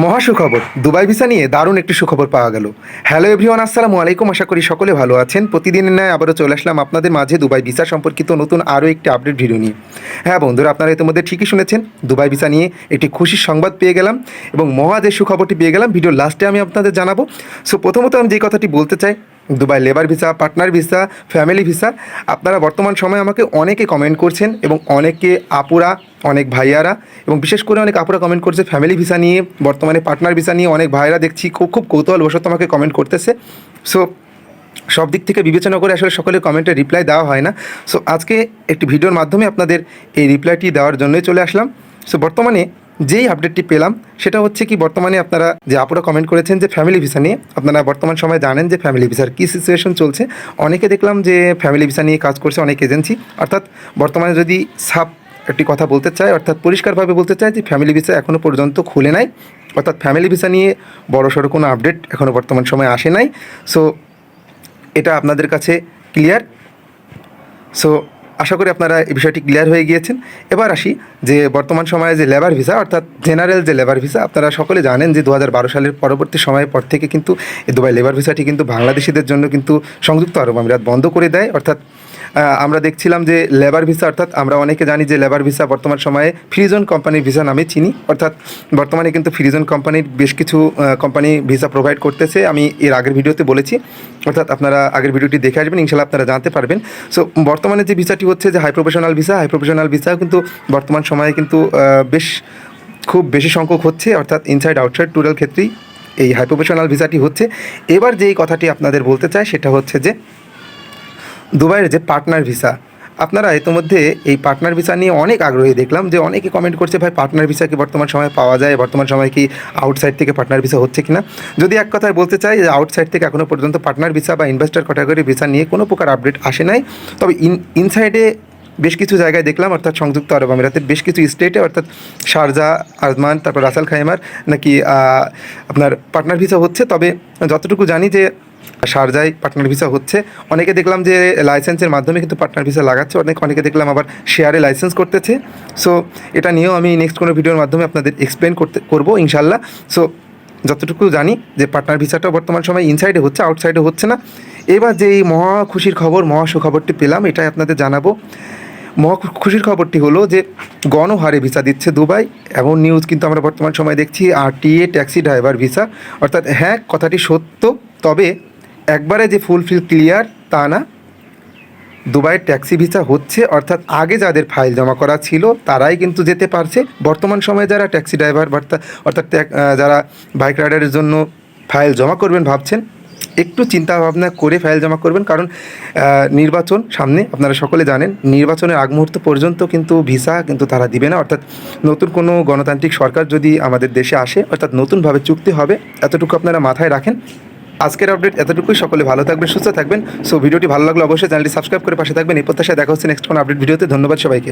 মহা সুখবর, Dubai visa নিয়ে দারুণ একটি সুখবর পাওয়া গেল। হ্যালো এভরিওয়ান, আসসালামু আলাইকুম। আশা করি সকলে ভালো আছেন। প্রতিদিনের ন্যায় আবারও চলে আসলাম আপনাদের মাঝে দুবাই ভিসা সম্পর্কিত নতুন আরও একটি আপডেট ভিডিও নিয়ে। হ্যাঁ বন্ধুরা, আপনারা ইতিমধ্যে ঠিকই শুনেছেন, দুবাই ভিসা নিয়ে একটি খুশির সংবাদ পেয়ে গেলাম এবং মহা যে সুখবরটি পেয়ে গেলাম ভিডিওর লাস্টে আমি আপনাদের জানাবো। সো প্রথমত আমি যে কথাটি বলতে চাই, Dubai labour visa, partner visa, family visa, আপনারা বর্তমান সময়ে আমাকে অনেকে কমেন্ট করছেন এবং অনেকে আপুরা, অনেক ভাইয়ারা এবং বিশেষ করে অনেক আপুরা কমেন্ট করছে ফ্যামিলি ভিসা নিয়ে, বর্তমানে পার্টনার ভিসা নিয়ে অনেক ভাইয়েরা দেখছি খুব কৌতূহলবশত আমাকে কমেন্ট করতেছে। সো সব দিক থেকে বিবেচনা করে আসলে সকলের কমেন্টে রিপ্লাই দেওয়া হয় না। সো আজকে একটি ভিডিওর মাধ্যমে আপনাদের এই রিপ্লাইটি দেওয়ার জন্যই চলে আসলাম। সো বর্তমানে যেই আপডেটটি পেলাম সেটা হচ্ছে কি, বর্তমানে আপনারা যে আপুরা কমেন্ট করেছেন যে ফ্যামিলি ভিসা নিয়ে, আপনারা বর্তমান সময় জানেন যে ফ্যামিলি ভিসার কী সিচুয়েশন চলছে। অনেকে দেখলাম যে ফ্যামিলি ভিসা নিয়ে কাজ করছে অনেক এজেন্সি, অর্থাৎ বর্তমানে যদি একটি কথা বলতে চাই, অর্থাৎ পরিষ্কারভাবে বলতে চাই যে ফ্যামিলি ভিসা এখনও পর্যন্ত খুলে নাই, অর্থাৎ ফ্যামিলি ভিসা নিয়ে বড়সড় কোনো আপডেট এখনও বর্তমান সময়ে আসে নাই। সো এটা আপনাদের কাছে ক্লিয়ার। সো আশা করি আপনারা এই বিষয়টি ক্লিয়ার হয়ে গিয়েছেন। এবার আসি যে বর্তমান সময়ে যে লেবার ভিসা, অর্থাৎ জেনারেল যে লেবার ভিসা, আপনারা সকলে জানেন যে 2012 সালের পরবর্তী সময়ের পর থেকে কিন্তু এই দুবাই লেবার ভিসাটি কিন্তু বাংলাদেশিদের জন্য কিন্তু সংযুক্ত আরব আমিরাত বন্ধ করে দেয়। অর্থাৎ আমরা দেখছিলাম যে লেবার ভিসা, অর্থাৎ আমরা অনেকে জানি যে লেবার ভিসা বর্তমান সময়ে ফ্রিজন কোম্পানির ভিসা নামে চিনি, অর্থাৎ বর্তমানে কিন্তু ফ্রিজন কোম্পানির বেশ কিছু কোম্পানি ভিসা প্রোভাইড করতেছে। আমি এর আগের ভিডিওতে বলেছি, অর্থাৎ আপনারা আগের ভিডিওটি দেখে আসবেন, ইনশাল্লাহ আপনারা জানতে পারবেন। সো বর্তমানে যে ভিসাটি হচ্ছে যে হাই প্রফেশনাল ভিসা কিন্তু বর্তমান সময়ে কিন্তু খুব বেশি সংখ্যক হচ্ছে, অর্থাৎ ইনসাইড আউটসাইড টোটাল ক্ষেত্রেই এই হাই প্রফেশনাল ভিসাটি হচ্ছে। এবার যেই কথাটি আপনাদের বলতে চাই সেটা হচ্ছে যে দুবাইয়ের যে পার্টনার ভিসা, আপনারা ইতিমধ্যে এই পার্টনার ভিসা নিয়ে অনেক আগ্রহী দেখলাম যে অনেকে কমেন্ট করছে ভাই পার্টনার ভিসা কি বর্তমান সময়ে পাওয়া যায়, বর্তমান সময় কি আউটসাইড থেকে পার্টনার ভিসা হচ্ছে কিনা। যদি এক কথায় বলতে চাই যে আউটসাইড থেকে এখনও পর্যন্ত পার্টনার ভিসা বা ইনভেস্টর ক্যাটাগরি ভিসা নিয়ে কোনো প্রকার আপডেট আসে নাই। তবে ইনসাইডে বেশ কিছু জায়গায় দেখলাম, অর্থাৎ সংযুক্ত আরব আমিরাতের বেশ কিছু স্টেটে, অর্থাৎ শারজা, আজমান, তারপর রাসাল খাইমার নাকি আপনার পার্টনার ভিসা হচ্ছে। তবে যতটুকু জানি যে শারজায় পার্টনার ভিসা হচ্ছে। অনেকে দেখলাম যে লাইসেন্সের মাধ্যমে কিন্তু পার্টনার ভিসা লাগাচ্ছে, অনেকে দেখলাম আবার শেয়ারে লাইসেন্স করতেছে। সো এটা নিয়েও আমি নেক্সট কোনো ভিডিওর মাধ্যমে আপনাদের এক্সপ্লেন করবো ইনশাল্লাহ। সো যতটুকু জানি যে পার্টনার ভিসাটা বর্তমান সময় ইনসাইডে হচ্ছে, আউটসাইডে হচ্ছে না। এবার যে এই মহা খুশির খবর, মহা সুখবরটি পেলাম, এটাই আপনাদের জানাবো। মহা খুশির খবরটি হলো যে গণহারে ভিসা দিচ্ছে দুবাই। এমন নিউজ কিন্তু আমরা বর্তমান সময় দেখছি। RTA ট্যাক্সি ড্রাইভার ভিসা, অর্থাৎ হ্যাঁ কথাটি সত্য, তবে একবারে যে ফুলফিল ক্লিয়ার তা না। দুবাইয়ের ট্যাক্সি ভিসা হচ্ছে, অর্থাৎ আগে যাদের ফাইল জমা করা ছিল তারাই কিন্তু যেতে পারছে। বর্তমান সময়ে যারা ট্যাক্সি ড্রাইভার অর্থাৎ যারা বাইক রাইডারের জন্য ফাইল জমা করবেন ভাবছেন, একটু চিন্তা ভাবনা করে ফাইল জমা করবেন, কারণ নির্বাচন সামনে, আপনারা সকলে জানেন নির্বাচনের আগ মুহূর্ত পর্যন্ত কিন্তু ভিসা কিন্তু তারা দিবে না। অর্থাৎ নতুন কোনো গণতান্ত্রিক সরকার যদি আমাদের দেশে আসে, অর্থাৎ নতুনভাবে চুক্তি হবে, এতটুকু আপনারা মাথায় রাখেন। আজকের আপডেট এতটুকুই। সকলে ভালো থাকবেন, সুস্থ থাকবেন। সো ভিডিওটি ভালো লাগলে অবশ্যই চ্যানেলটি সাবস্ক্রাইব করে পাশে থাকবেন। এই প্রত্যাশায় দেখা হচ্ছে নেক্সট কোনো আপডেট ভিডিওতে। ধন্যবাদ সবাইকে।